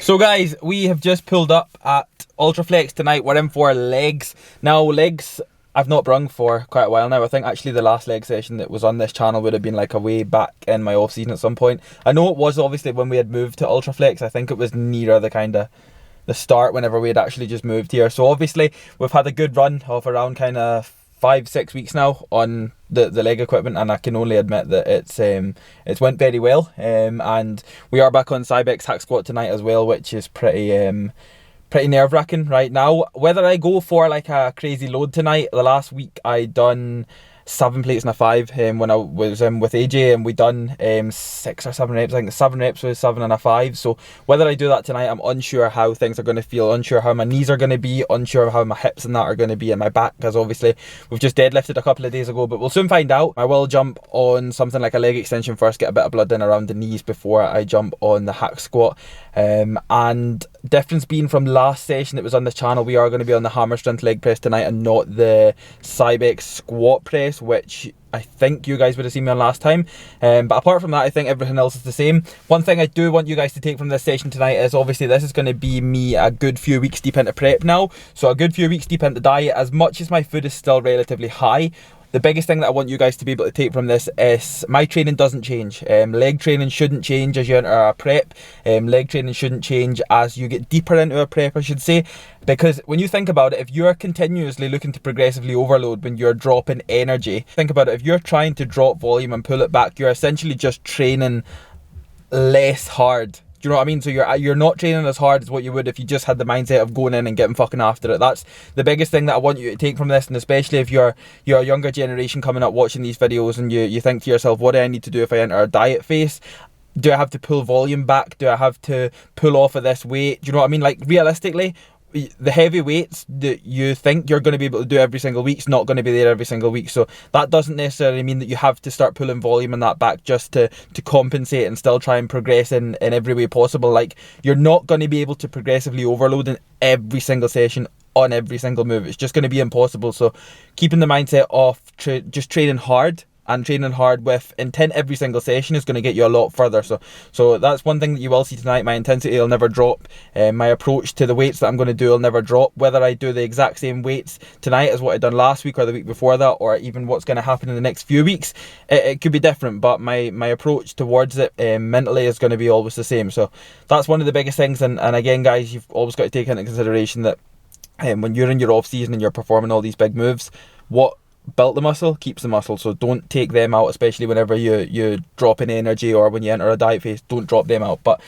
So guys, we have just pulled up at Ultraflex tonight. We're in for legs. Now legs I've not brung for quite a while now. I think actually the last leg session that was on this channel would have been like a way back in my off season at some point. I know it was obviously when we had moved to Ultraflex. I think it was nearer the start whenever we had actually just moved here. So obviously we've had a good run of around kind of 5-6 weeks now on the leg equipment, and I can only admit that it's went very well. And we are back on Cybex hack squat tonight as well, which is pretty nerve-wracking right now. Whether I go for like a crazy load tonight, the last week I done 7 plates and a 5 when I was with AJ, and we done 6 or 7 reps. I think 7 reps with 7 and a 5. So whether I do that tonight, I'm unsure how things are going to feel, unsure how my knees are going to be, unsure how my hips and that are going to be, and my back, because obviously we've just deadlifted a couple of days ago, but we'll soon find out. I will jump on something like a leg extension first, get a bit of blood in around the knees before I jump on the hack squat. And difference being from last session that was on this channel, we are going to be on the hammer strength leg press tonight and not the Cybex squat press, which I think you guys would have seen me on last time. But apart from that, I think everything else is the same. One thing I do want you guys to take from this session tonight is obviously this is going to be me a good few weeks deep into prep now. So a good few weeks deep into diet, as much as my food is still relatively high. The biggest thing that I want you guys to be able to take from this is my training doesn't change. Leg training shouldn't change as you enter a prep. Leg training shouldn't change as you get deeper into a prep, I should say. Because when you think about it, if you're continuously looking to progressively overload when you're dropping energy, think about it, if you're trying to drop volume and pull it back, you're essentially just training less hard. Do you know what I mean? So you're not training as hard as what you would if you just had the mindset of going in and getting fucking after it. That's the biggest thing that I want you to take from this, and especially if you're a younger generation coming up watching these videos and you think to yourself, what do I need to do if I enter a diet phase? Do I have to pull volume back? Do I have to pull off of this weight? Do you know what I mean? Like realistically, the heavy weights that you think you're going to be able to do every single week is not going to be there every single week. So that doesn't necessarily mean that you have to start pulling volume in that back just to compensate and still try and progress in every way possible. Like, you're not going to be able to progressively overload in every single session on every single move. It's just going to be impossible. So keeping the mindset of just training hard and training hard with intent every single session is going to get you a lot further. So that's one thing that you will see tonight. My intensity will never drop. My approach to the weights that I'm going to do will never drop. Whether I do the exact same weights tonight as what I done last week or the week before that, or even what's going to happen in the next few weeks, it could be different, but my approach towards it mentally is going to be always the same. So that's one of the biggest things. And again, guys, you've always got to take into consideration that when you're in your off season and you're performing all these big moves, what built the muscle keeps the muscle. So don't take them out, especially whenever you drop in energy or when you enter a diet phase. Don't drop them out. But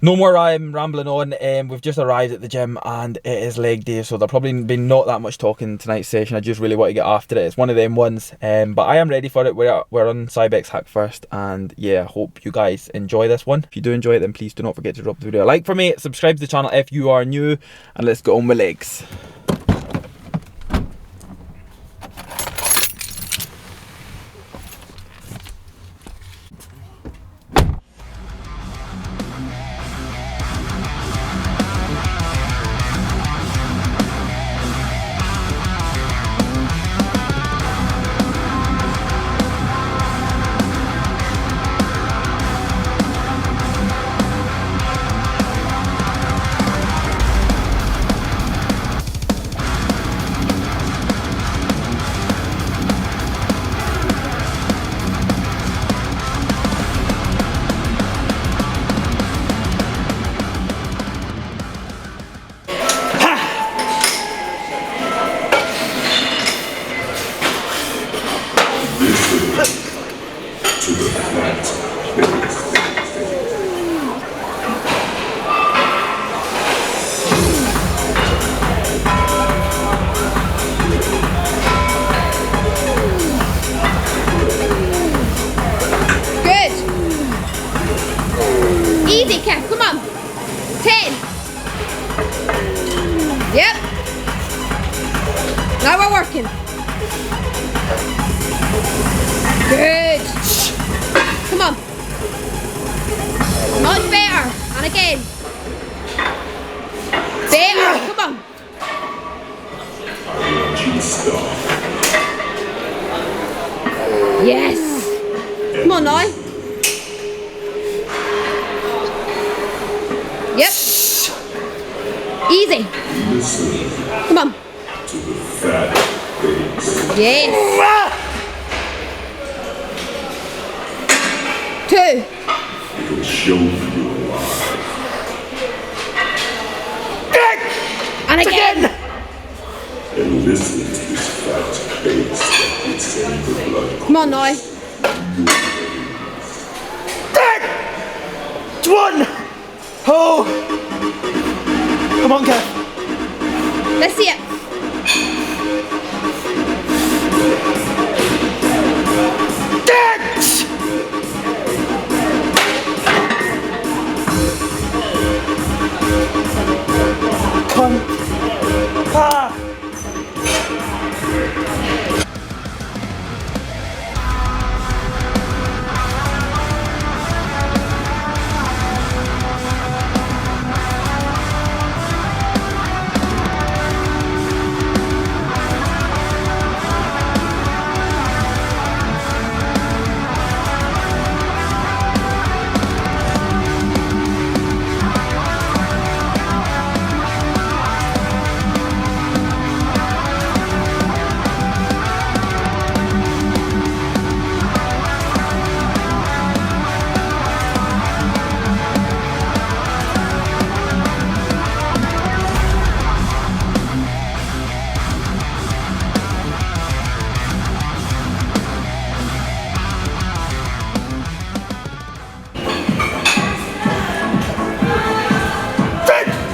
no more rambling on. We've just arrived at the gym and it is leg day, so there'll probably be not that much talking in tonight's session. I just really want to get after it. It's one of them ones, but I am ready for it. We're on Cybex hack first, and yeah, hope you guys enjoy this one. If you do enjoy it, then please do not forget to drop the video a like for me, subscribe to the channel if you are new, and let's get on with legs. Easy, Kev, come on. 10. Yep. Now we're working. Good. Come on. Much better. And again. Better. Come on. Yes. Come on now. Yep. Easy. Come on. Yes. 2. It'll show you alive. And again. And listen to this fat face that it's in the blood. Come on now. 1. Oh. Come on, Kev. Let's see it. Come. Ah.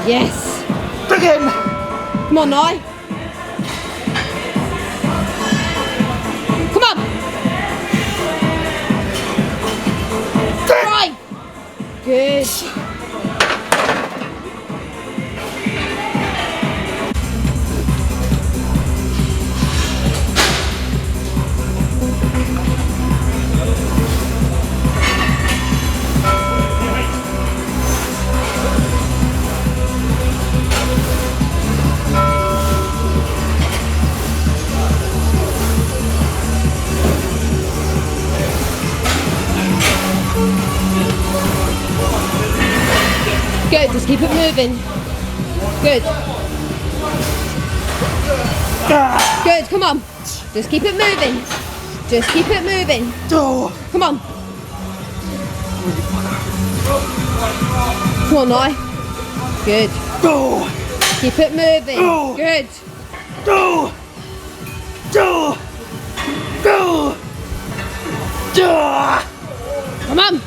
Yes. Again. Come on now. Come on. Right. Good. Good, just keep it moving. Good. Good, come on. Just keep it moving. Just keep it moving. Oh. Come on. Come on now. Good. Oh. Keep it moving. Oh. Good. Oh. Oh. Oh. Oh. Come on.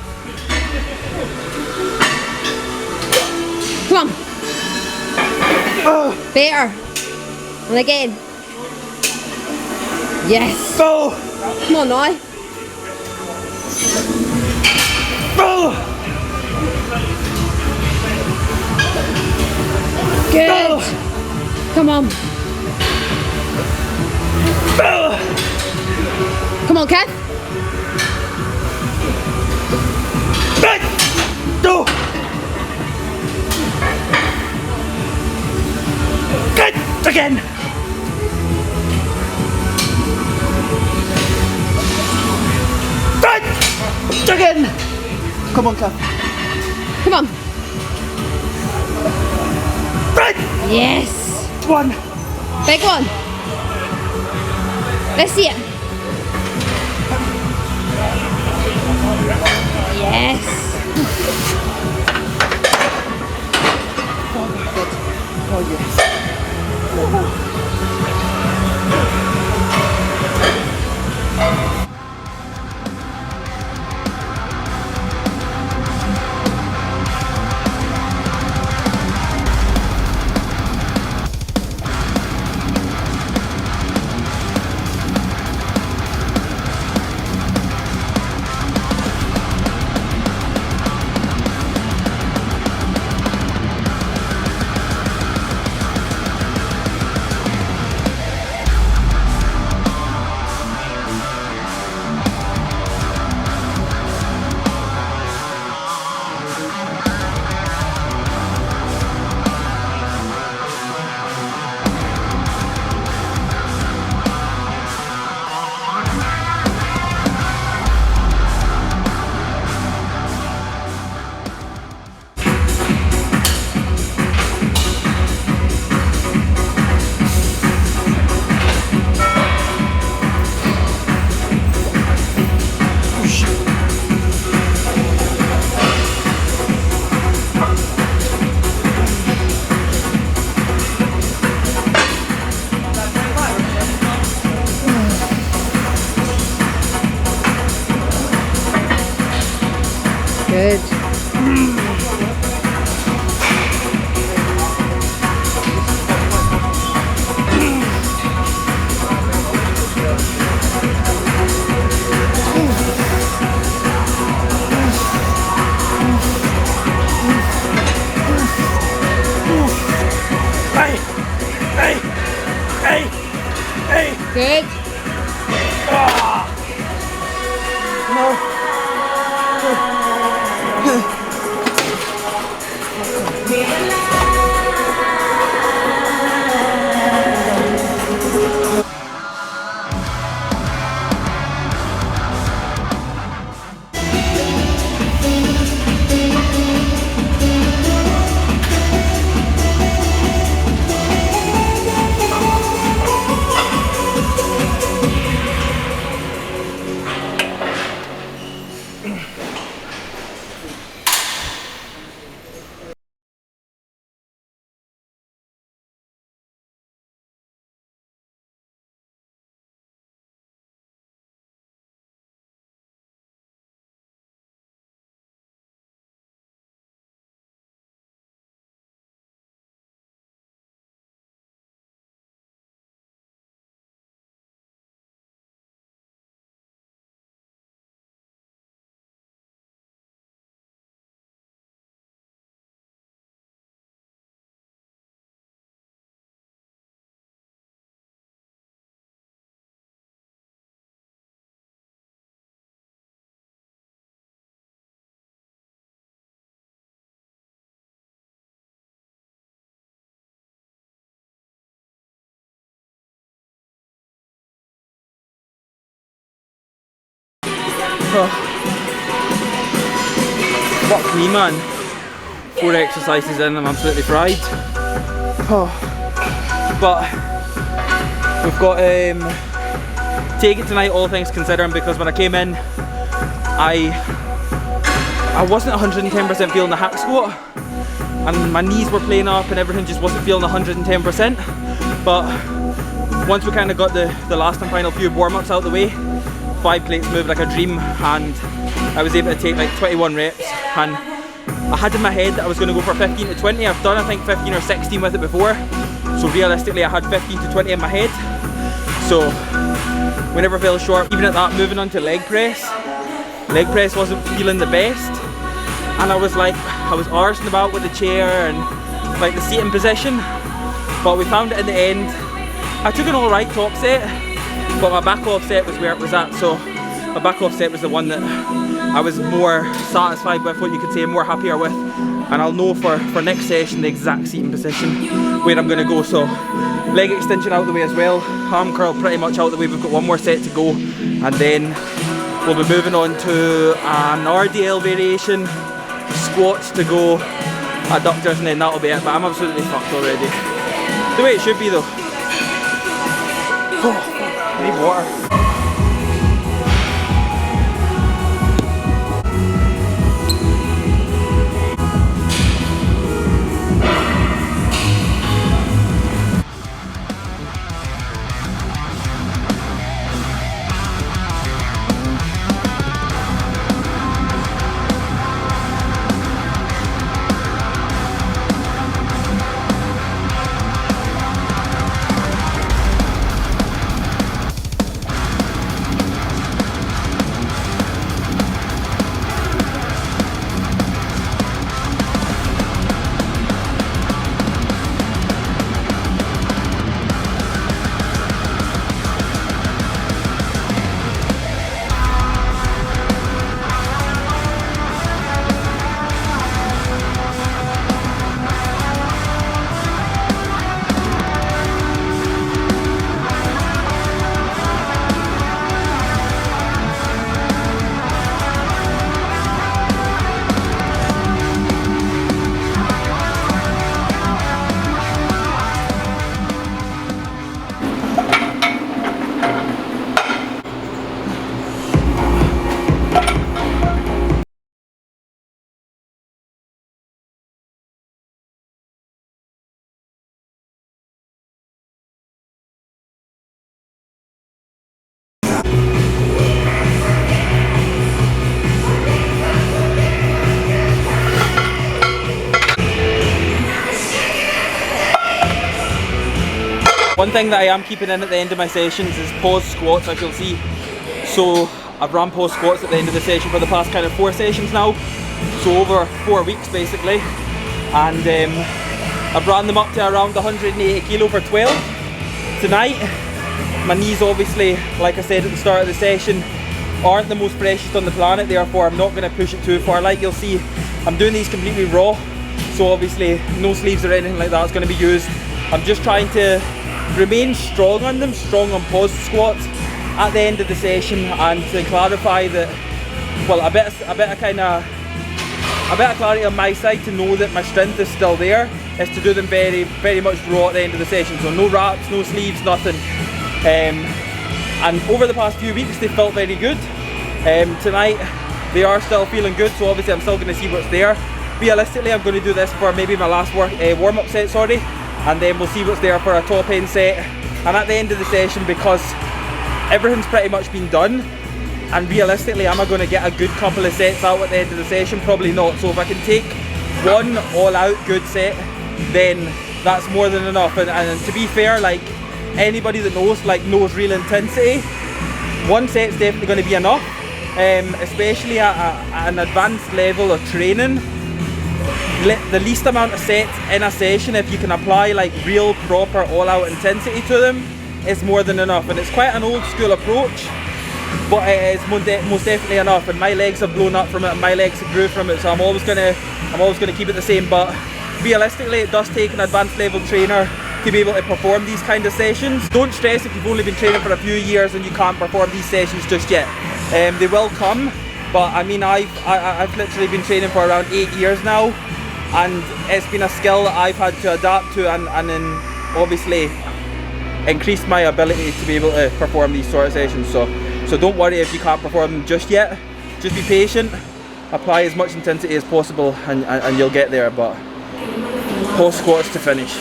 Come on. Oh. Better. And again. Yes. Oh. Come on now. Oh. Good. Come on. Come on, Kev. Oh. Good. Again. Good. Again. Come on, Kev. Come on. Good. Yes. 1. Big one. Let's see it. Yes. Oh, yes. Good. Hey! Hey! Hey! Hey! Good. Fuck me, man. 4 exercises in, I'm absolutely fried. But we've got take it tonight, all things considering, because when I came in, I wasn't 110% feeling the hack squat, and my knees were playing up and everything just wasn't feeling 110%. But once we kind of got the last and final few warm-ups out the way, 5 plates moved like a dream, and I was able to take like 21 reps, and I had in my head that I was going to go for 15 to 20. I've done I think 15 or 16 with it before, so realistically I had 15 to 20 in my head, so we never fell short. Even at that, moving on to leg press wasn't feeling the best, and I was arsing about with the chair and like the seating position, but we found it in the end. I took an alright top set, but my back off set was where it was at, so my back off set was the one that I was more satisfied with, what you could say, more happier with, and I'll know for next session the exact seating position where I'm going to go. So leg extension out the way as well, arm curl pretty much out the way. We've got one more set to go, and then we'll be moving on to an RDL variation, squats to go, adductors, and then that'll be it. But I'm absolutely fucked already. The way it should be though. Oh, I need water. One thing that I am keeping in at the end of my sessions is pause squats, as you'll see. So I've run pause squats at the end of the session for the past kind of 4 sessions now. So over 4 weeks basically. And I've run them up to around 180 kilo for 12. Tonight, my knees obviously, like I said at the start of the session, aren't the most precious on the planet, therefore I'm not going to push it too far. Like you'll see, I'm doing these completely raw. So obviously no sleeves or anything like that is going to be used. I'm just trying to remain strong on them, strong on pause squats at the end of the session, and to clarify that, well, a bit of clarity on my side to know that my strength is still there, is to do them very, very much raw at the end of the session. So no wraps, no sleeves, nothing. And over the past few weeks they felt very good. Tonight they are still feeling good, so obviously I'm still going to see what's there. Realistically, I'm going to do this for maybe my last warm-up set, sorry, and then we'll see what's there for a top end set. And at the end of the session, because everything's pretty much been done, and realistically, am I going to get a good couple of sets out at the end of the session? Probably not. So if I can take one all-out good set, then that's more than enough. And to be fair, like anybody that knows real intensity, one set's definitely going to be enough, especially at an advanced level of training. The least amount of sets in a session, if you can apply like real proper all-out intensity to them, is more than enough. And it's quite an old school approach, but it is most definitely enough. And my legs have blown up from it, and my legs have grew from it, so I'm always gonna keep it the same. But realistically, it does take an advanced level trainer to be able to perform these kind of sessions. Don't stress if you've only been training for a few years and you can't perform these sessions just yet. They will come, but I mean, I've literally been training for around 8 years now, and it's been a skill that I've had to adapt to, and then obviously increase my ability to be able to perform these sort of sessions. So don't worry if you can't perform them just yet. Just be patient, apply as much intensity as possible, and you'll get there. But pause squats to finish.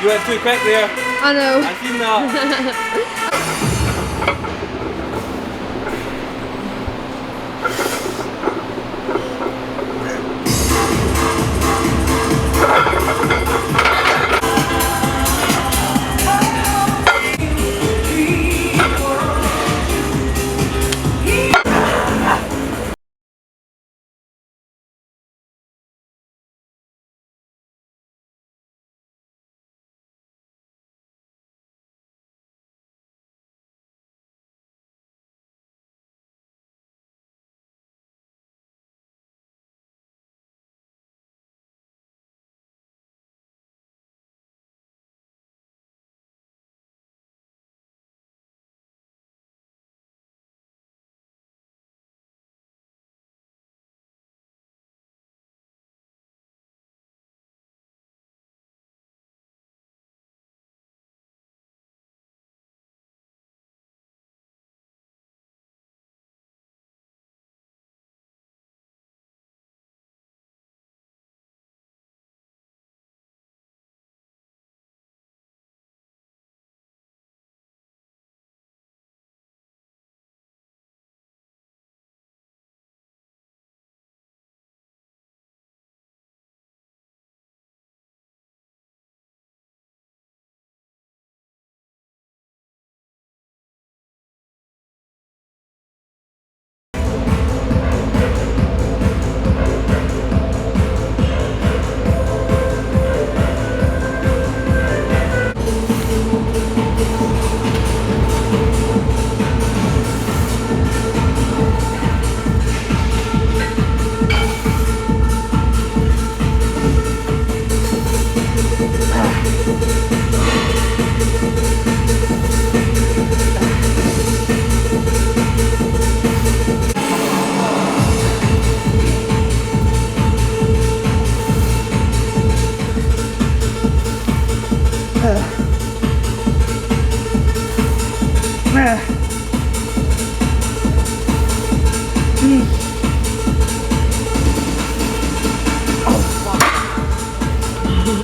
You went too quick there. I know. I seen that.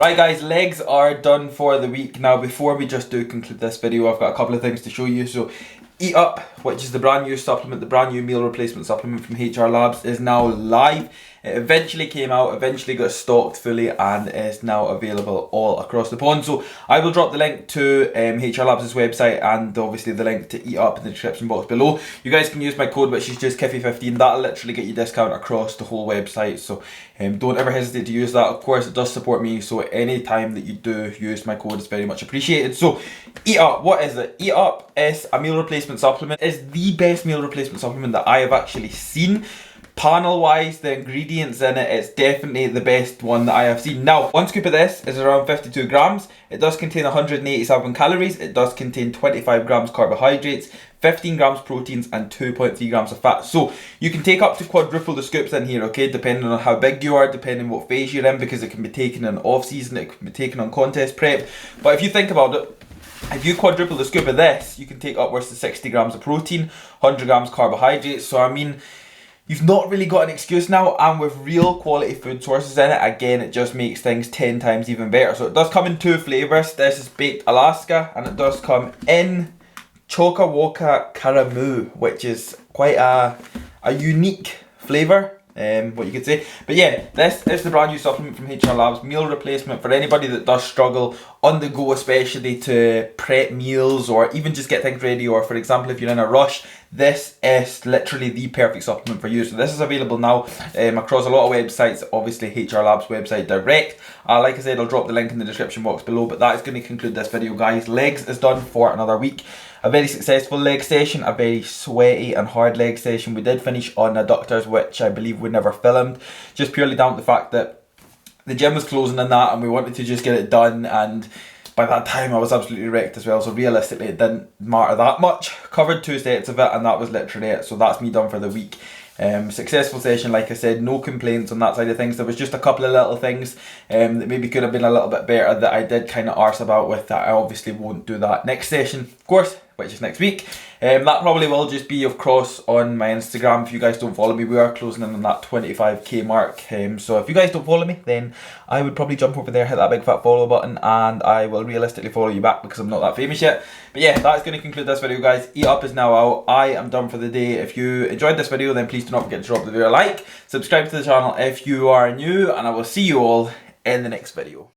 Right guys, legs are done for the week. Now before we just do conclude this video, I've got a couple of things to show you. So Eat Up, which is the brand new supplement, the brand new meal replacement supplement from HR Labs, is now live. It eventually came out, eventually got stocked fully, and is now available all across the pond. So I will drop the link to HR Labs' website and obviously the link to Eat Up in the description box below. You guys can use my code, which is just Kiffy15. That'll literally get you discount across the whole website. So don't ever hesitate to use that. Of course, it does support me, so any time that you do use my code is very much appreciated. So Eat Up, what is it? Eat Up is a meal replacement supplement. It's the best meal replacement supplement that I have actually seen. Panel wise, the ingredients in it, it's definitely the best one that I have seen. Now, one scoop of this is around 52 grams. It does contain 187 calories. It does contain 25 grams carbohydrates, 15 grams proteins, and 2.3 grams of fat. So you can take up to quadruple the scoops in here, okay, depending on how big you are, depending on what phase you're in, because it can be taken in off season, it can be taken on contest prep. But if you think about it, if you quadruple the scoop of this, you can take upwards to 60 grams of protein, 100 grams carbohydrates. So I mean, you've not really got an excuse now, and with real quality food sources in it, again, it just makes things 10 times even better. So it does come in 2 flavours. This is Baked Alaska, and it does come in Choka Woka Karamu, which is quite a unique flavour. What you could say. But yeah, this is the brand new supplement from HR Labs, meal replacement for anybody that does struggle on the go, especially to prep meals or even just get things ready, or for example if you're in a rush, this is literally the perfect supplement for you. So this is available now across a lot of websites, obviously HR Labs website direct. Like I said, I'll drop the link in the description box below, but that is going to conclude this video guys. Legs is done for another week. A very successful leg session, a very sweaty and hard leg session. We did finish on adductors, which I believe we never filmed, just purely down to the fact that the gym was closing on that and we wanted to just get it done, and by that time I was absolutely wrecked as well, so realistically it didn't matter that much. Covered 2 sets of it and that was literally it, so that's me done for the week. Successful session, like I said, no complaints on that side of things. There was just a couple of little things that maybe could have been a little bit better that I did kind of arse about with, that I obviously won't do that next session, of course, which is next week. That probably will just be of course on my Instagram. If you guys don't follow me, we are closing in on that 25k mark, so if you guys don't follow me, then I would probably jump over there, hit that big fat follow button, and I will realistically follow you back because I'm not that famous yet. But yeah, that's going to conclude this video guys. Eat Up is now out. I am done for the day. If you enjoyed this video, then please do not forget to drop the video a like, subscribe to the channel if you are new, and I will see you all in the next video.